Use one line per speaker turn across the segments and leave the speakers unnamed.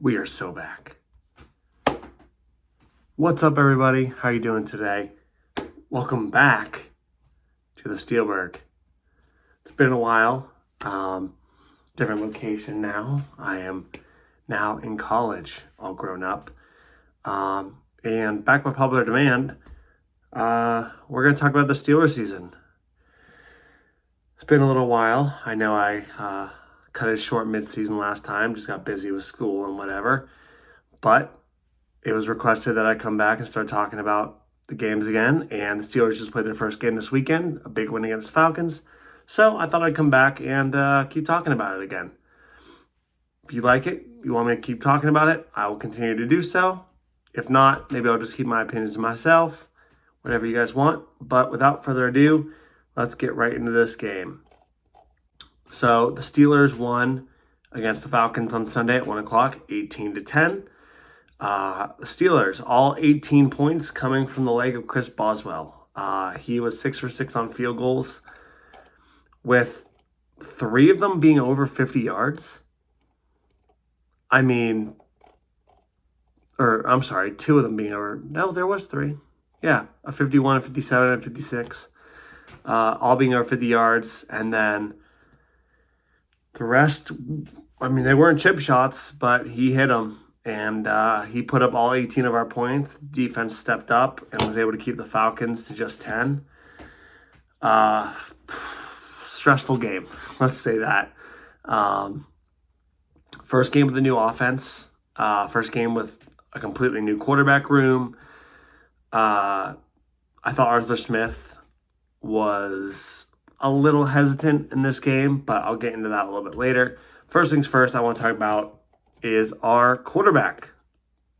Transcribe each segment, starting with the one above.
We are so back. What's up, everybody? How you doing today? Welcome back to the Steelburgh. It's been a while. Different location now. I am now in college, all grown up. And back by popular demand, we're going to talk about the Steelers season. It's been a little while. I know I cut it short mid-season last time. Just got busy with school and whatever. But it was requested that I come back and start talking about the games again. And the Steelers just played their first game this weekend, a big win against the Falcons. So I thought I'd come back and keep talking about it again. If you like it, you want me to keep talking about it, I will continue to do so. If not, maybe I'll just keep my opinions to myself, whatever you guys want. But without further ado, let's get right into this game. So the Steelers won against the Falcons on Sunday at 1 o'clock, 18-10. The Steelers, all 18 points coming from the leg of Chris Boswell. He was 6 for 6 on field goals, with 3 of them being over 50 yards. I mean, I'm sorry, 2 of them being over. No, there was 3. Yeah, a 51, a 57, and a 56. All being over 50 yards. And then the rest, I mean, they weren't chip shots, but he hit them. And he put up all 18 of our points. Defense stepped up and was able to keep the Falcons to just 10. Stressful game, let's say that. First game with a new offense. First game with a completely new quarterback room. I thought Arthur Smith was a little hesitant in this game, but I'll get into that a little bit later. First things first, I want to talk about is our quarterback,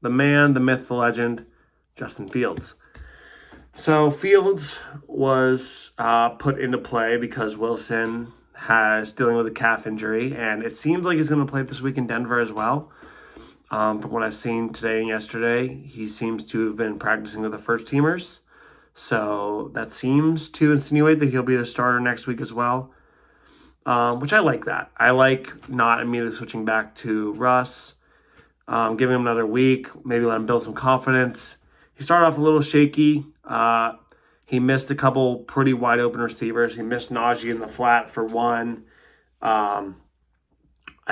the man, the myth, the legend, Justin Fields. So Fields was put into play because Wilson has dealing with a calf injury, and it seems like he's going to play this week in Denver as well. From what I've seen today and yesterday, he seems to have been practicing with the first teamers. So that seems to insinuate that he'll be the starter next week as well. Which I like that. I like not immediately switching back to Russ, giving him another week, maybe let him build some confidence. He started off a little shaky. He missed a couple pretty wide open receivers. He missed Najee in the flat for one. I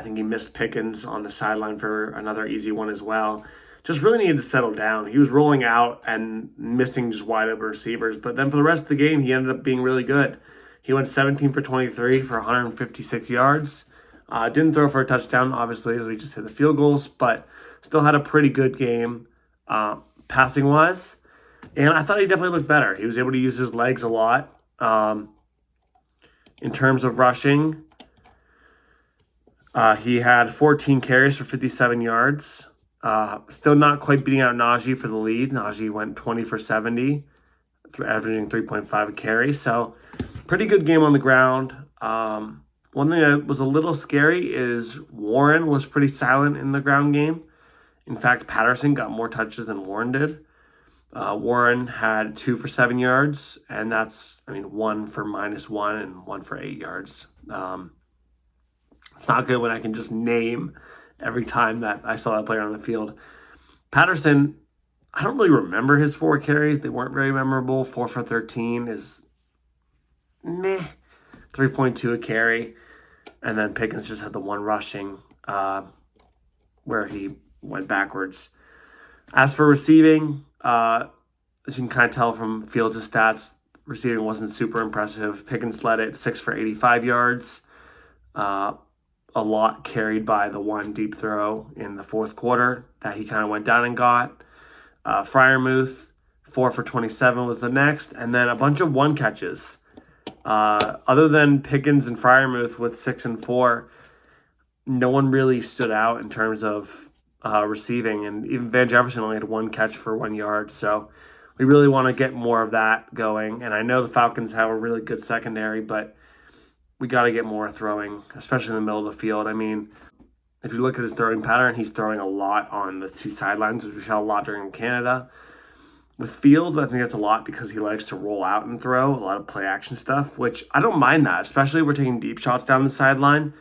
think he missed Pickens on the sideline for another easy one as well. Just really needed to settle down. He was rolling out and missing just wide open receivers. But then for the rest of the game, he ended up being really good. He went 17 for 23 for 156 yards. Didn't throw for a touchdown, obviously, as we just hit the field goals, but still had a pretty good game passing-wise. And I thought he definitely looked better. He was able to use his legs a lot. In terms of rushing, he had 14 carries for 57 yards. Still not quite beating out Najee for the lead. Najee went 20 for 70, averaging 3.5 a carry. So pretty good game on the ground. One thing that was a little scary is Warren was pretty silent in the ground game. In fact, Patterson got more touches than Warren did. Warren had 2 for 7 yards, and that's, 1 for -1 and 1 for 8 yards. It's not good when I can just name every time that I saw that player on the field. Patterson, I don't really remember his 4 carries. They weren't very memorable. 4 for 13 is meh. 3.2 a carry. And then Pickens just had the 1 rushing where he went backwards. As for receiving, as you can kind of tell from Fields' stats, receiving wasn't super impressive. Pickens led it 6 for 85 yards. A lot carried by the 1 deep throw in the fourth quarter that he kind of went down and got. Freiermuth, 4 for 27 was the next. And then a bunch of 1 catches. Other than Pickens and Freiermuth with 6 and 4, no one really stood out in terms of receiving. And even Van Jefferson only had 1 catch for 1 yard. So we really want to get more of that going. And I know the Falcons have a really good secondary, but we got to get more throwing, especially in the middle of the field. If you look at his throwing pattern, he's throwing a lot on the 2 sidelines, which we saw a lot during Canada. With Fields, I think that's a lot because he likes to roll out and throw, a lot of play action stuff, which I don't mind that, especially if we're taking deep shots down the sideline.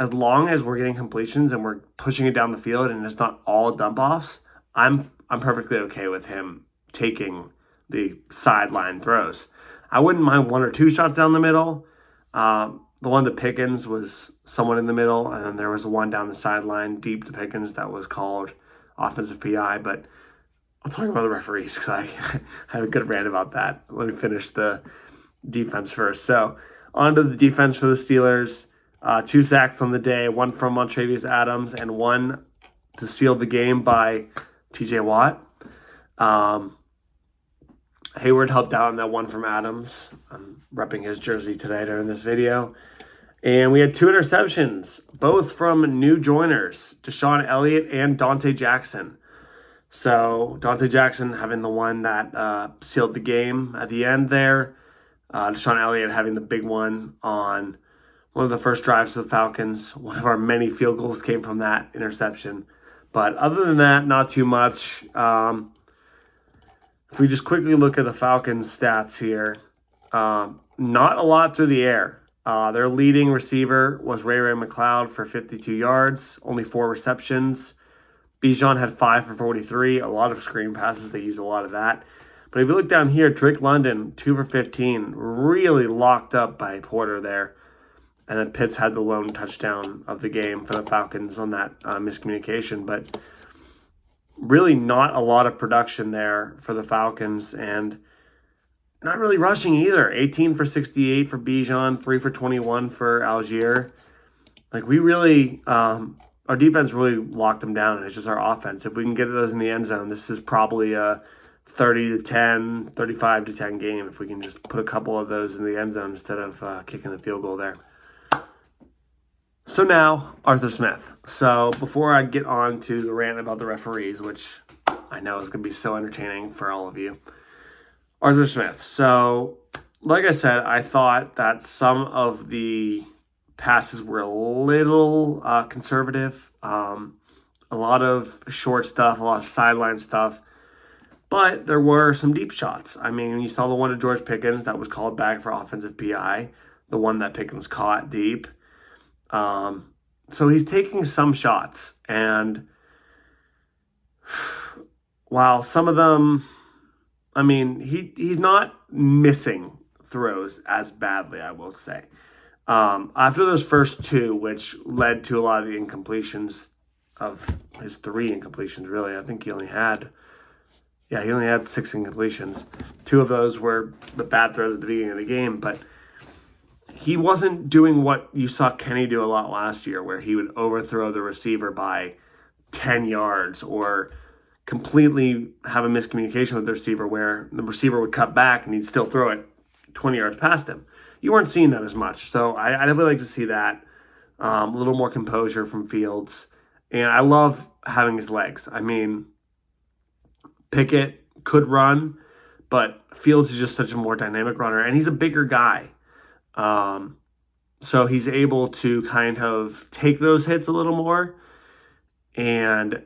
as long as we're getting completions and we're pushing it down the field and it's not all dump offs, I'm perfectly okay with him taking the sideline throws. I wouldn't mind 1 or 2 shots down the middle. The one to Pickens was somewhat in the middle, and then there was one down the sideline deep to Pickens that was called offensive PI. But I'll talk about the referees because I have a good rant about that. Let me finish the defense first. So on to the defense for the Steelers. 2 sacks on the day, 1 from Montravius Adams and 1 to seal the game by TJ Watt. Hayward helped out on that 1 from Adams. I'm repping his jersey today during this video. And we had 2 interceptions, both from new joiners, Deshaun Elliott and Dante Jackson. So Dante Jackson having the one that sealed the game at the end there. Deshaun Elliott having the big one on one of the first drives of the Falcons. One of our many field goals came from that interception. But other than that, not too much. If we just quickly look at the Falcons' stats here, not a lot through the air. Their leading receiver was Ray McLeod for 52 yards, only 4 receptions. Bijan had 5 for 43, a lot of screen passes. They used a lot of that. But if you look down here, Drake London, 2 for 15, really locked up by Porter there. And then Pitts had the lone touchdown of the game for the Falcons on that miscommunication. But really not a lot of production there for the Falcons. And not really rushing either. 18 for 68 for Bijan, 3 for 21 for Algier. Like, we really, our defense really locked them down, and it's just our offense. If we can get those in the end zone, this is probably a 30-10, 35-10 game if we can just put a couple of those in the end zone instead of kicking the field goal there. So now, Arthur Smith. So before I get on to the rant about the referees, which I know is going to be so entertaining for all of you, Arthur Smith. So, like I said, I thought that some of the passes were a little conservative. A lot of short stuff, a lot of sideline stuff. But there were some deep shots. I mean, you saw the one to George Pickens that was called back for offensive PI. The one that Pickens caught deep. So he's taking some shots. And while some of them, I mean, he's not missing throws as badly, I will say. After those first 2, which led to a lot of the incompletions of his 3 incompletions, really. I think he only had 6 incompletions. 2 of those were the bad throws at the beginning of the game, but he wasn't doing what you saw Kenny do a lot last year, where he would overthrow the receiver by 10 yards or completely have a miscommunication with the receiver where the receiver would cut back and he'd still throw it 20 yards past him. You weren't seeing that as much. So I definitely like to see that. A little more composure from Fields. And I love having his legs. I mean, Pickett could run, but Fields is just such a more dynamic runner. And he's a bigger guy. So he's able to kind of take those hits a little more. And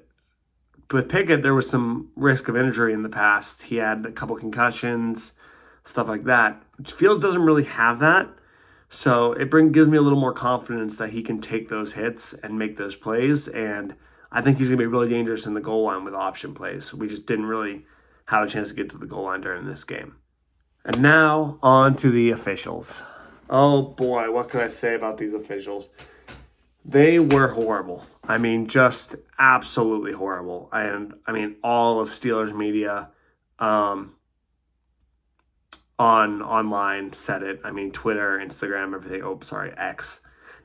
with Pickett, there was some risk of injury in the past. He had a couple concussions, stuff like that. Fields doesn't really have that. So it gives me a little more confidence that he can take those hits and make those plays. And I think he's going to be really dangerous in the goal line with option plays. We just didn't really have a chance to get to the goal line during this game. And now on to the officials. Oh boy, what can I say about these officials? They were horrible. I mean, just absolutely horrible. And I mean, all of Steelers media online said it. I mean, Twitter, Instagram, everything. X,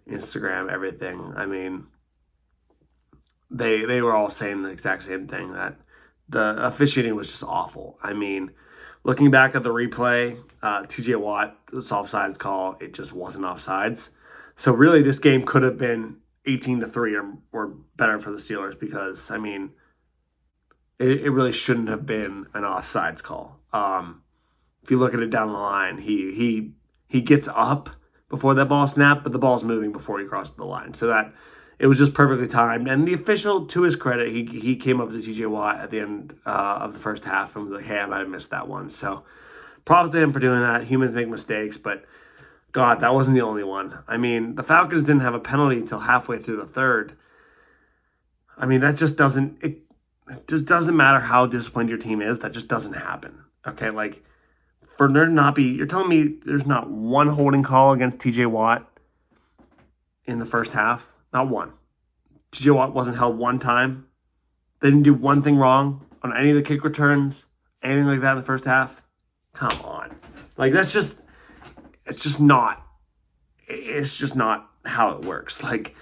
Instagram, everything. I mean, they were all saying the exact same thing, that the officiating was just awful. I mean, looking back at the replay, TJ Watt, this offsides call, it just wasn't offsides. So really, this game could have been 18-3 or better for the Steelers, because, I mean, it really shouldn't have been an offsides call. If you look at it down the line, he gets up before that ball snapped, but the ball's moving before he crosses the line. So that it was just perfectly timed. And the official, to his credit, he came up to TJ Watt at the end of the first half and was like, hey, I might have missed that one. So props to him for doing that. Humans make mistakes, but God, that wasn't the only one. I mean, the Falcons didn't have a penalty until halfway through the third. I mean, that just doesn't it just doesn't matter how disciplined your team is. That just doesn't happen. Okay, like for there to not be, you're telling me there's not one holding call against TJ Watt in the first half? Not one. TJ Watt wasn't held one time. They didn't do one thing wrong on any of the kick returns, anything like that in the first half. Come on. Like it's just not how it works. Like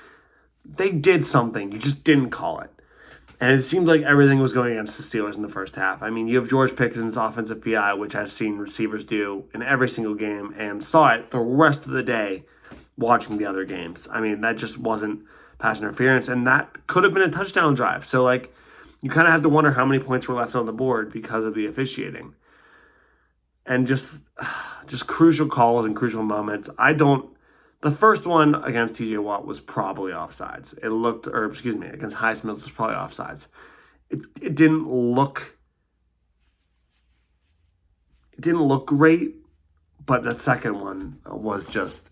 they did something, you just didn't call it. And it seemed like everything was going against the Steelers in the first half. I mean, you have George Pickens' offensive PI, which I've seen receivers do in every single game, and saw it the rest of the day watching the other games. I mean, that just wasn't pass interference, and that could have been a touchdown drive. So, like, you kind of have to wonder how many points were left on the board because of the officiating. And just crucial calls and crucial moments. The first one against TJ Watt was probably offsides. Against Highsmith was probably offsides. It didn't look great, but that second one was just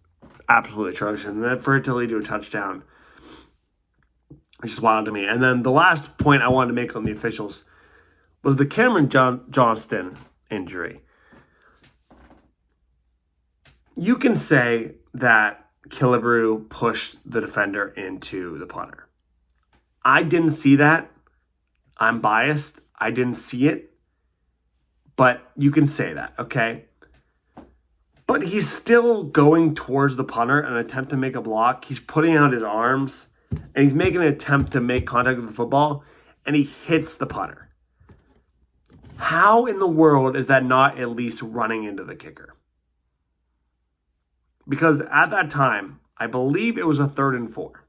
absolutely atrocious. And then for it to lead to a touchdown, it's just wild to me. And then the last point I wanted to make on the officials was the Cameron Johnston injury. You can say that Killebrew pushed the defender into the punter. I didn't see that. I'm biased. I didn't see it. But you can say that, okay? But he's still going towards the punter in an attempt to make a block. He's putting out his arms, and he's making an attempt to make contact with the football, and he hits the punter. How in the world is that not at least running into the kicker? Because at that time, I believe it was a 3rd and 4.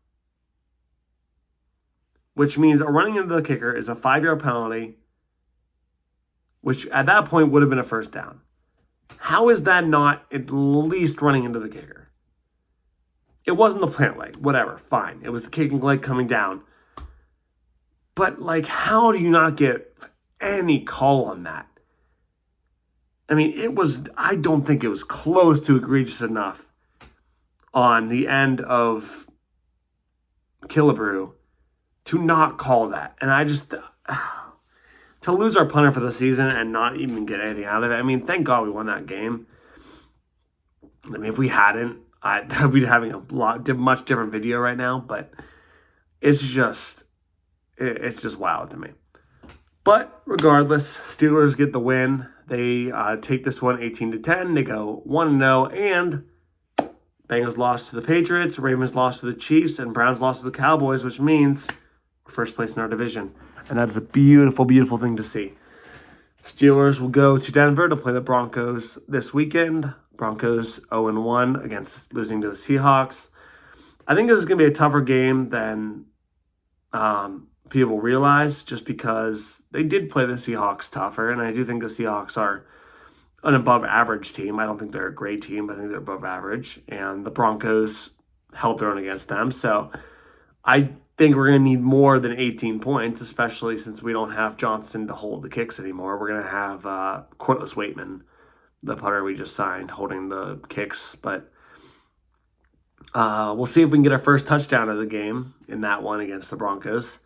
Which means running into the kicker is a 5-yard penalty, which at that point would have been a first down. How is that not at least running into the kicker? It wasn't the plant leg, whatever, fine. It was the kicking leg coming down. But, like, how do you not get any call on that? I mean, I don't think it was close to egregious enough on the end of Killebrew to not call that. And I just, to lose our punter for the season and not even get anything out of it. I mean, thank God we won that game. I mean, if we hadn't, I'd be having a much different video right now, but it's just wild to me. But regardless, Steelers get the win. They take this one 18-10. They go 1-0, and Bengals lost to the Patriots, Ravens lost to the Chiefs, and Browns lost to the Cowboys, which means we're first place in our division. And that's a beautiful, beautiful thing to see. Steelers will go to Denver to play the Broncos this weekend. Broncos 0-1 against losing to the Seahawks. I think this is going to be a tougher game than people realize, just because they did play the Seahawks tougher, and I do think the Seahawks are an above-average team. I don't think they're a great team. I think they're above average, and the Broncos held their own against them. So I think we're going to need more than 18 points, especially since we don't have Johnson to hold the kicks anymore. We're going to have Corliss Waitman, the punter we just signed, holding the kicks. But we'll see if we can get our first touchdown of the game in that one against the Broncos.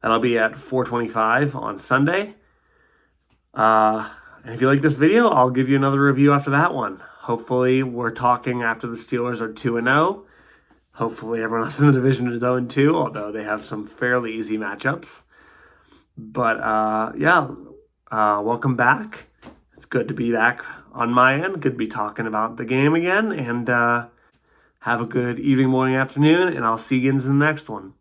That'll be at 4:25 on Sunday. And if you like this video, I'll give you another review after that one. Hopefully, we're talking after the Steelers are 2-0. Hopefully, everyone else in the division is 0-2, although they have some fairly easy matchups. But, welcome back. It's good to be back on my end. Good to be talking about the game again. And have a good evening, morning, afternoon, and I'll see you in the next one.